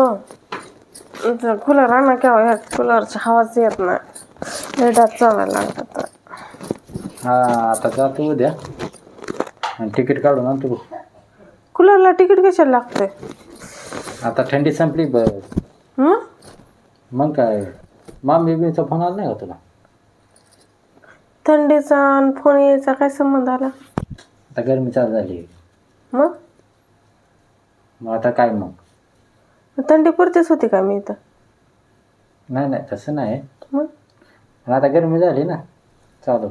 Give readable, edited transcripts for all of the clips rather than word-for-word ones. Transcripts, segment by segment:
हो कूलर आणा केव्हा ह्या कूलरच्या हवाच येत नाही लेटात चालायला लागतात. हा आता जातो उद्या आणि तिकीट काढून आणतो बघ. कूलरला तिकीट कशाला लागतंय? आता थंडी संपली बस. मग काय मामीचा फोन आला नाही का तुला? थंडीचा आणि फोन यायचा काय संबंध आला? आता गरमी चालू झाली मग मग आता काय मग थंडी पुरतीच होती का मी इथं? नाही नाही तसं नाही मग पण आता गरमी झाली ना चालू.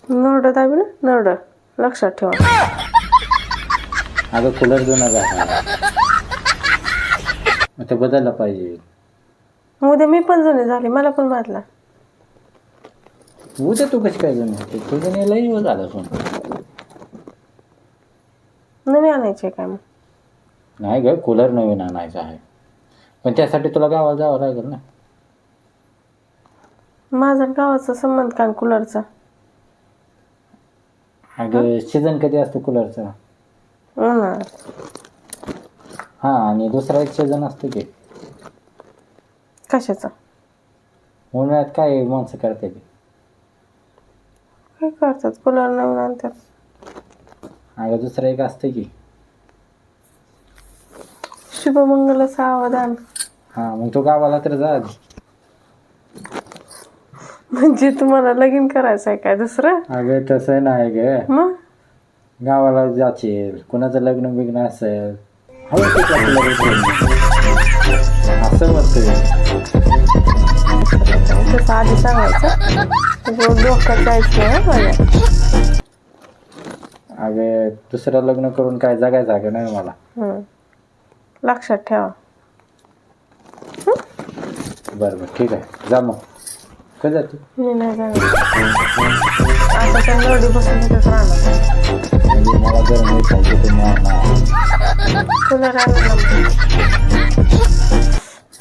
नरड दाबी ना नरड लक्षात ठेवा. अगं कूलर जुना झाला मग ते बदललं पाहिजे. उद्या मी पण जुनी झाली मला पण बादला. उद्या तू कशी काय जुनी होते? तुझं लई झालं सोन. नवी आणायची काय मग? नाही ग कूलर नवीन आणायचा आहे पण त्यासाठी तुला गावाला जावं लागेल ना. माझा गावाचा संबंध काय कूलरचा? अगं सीझन कधी असतो कूलरचा? हां आणि दुसरा एक सीझन असतो की. कशाचा? उन्हाळ्यात काय माणसं करते की काय करतात कूलर नवीन आणतात. अगं दुसरं एक असतं की. शुभमंगल सावधान. हां मग तो गावाला तर जा. म्हणजे तुम्हाला लगीन करायचं आहे काय दुसरं? अगं तसं नाही ग. मग गावाला जाशील कुणाचं लग्न बिग्न असेल असं म्हणतोय. तसं आधी सांगायचं डोक्यात जायचं नाही. अगं दुसरं लग्न करून काय जगायचं अगं नाही मला. लक्षात ठेवा. बरं बरं ठीक आहे जा मग. कधी जाते? मी नाही जाणार आता त्या नरडी बसून तिथेच राहणार. म्हणजे मला गरम पाहिजे तुम्हाला कूलर आणला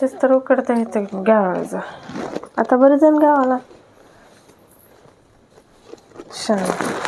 तेच तर उकडता येतं गावाला. आता बरेच जण गावाला शांत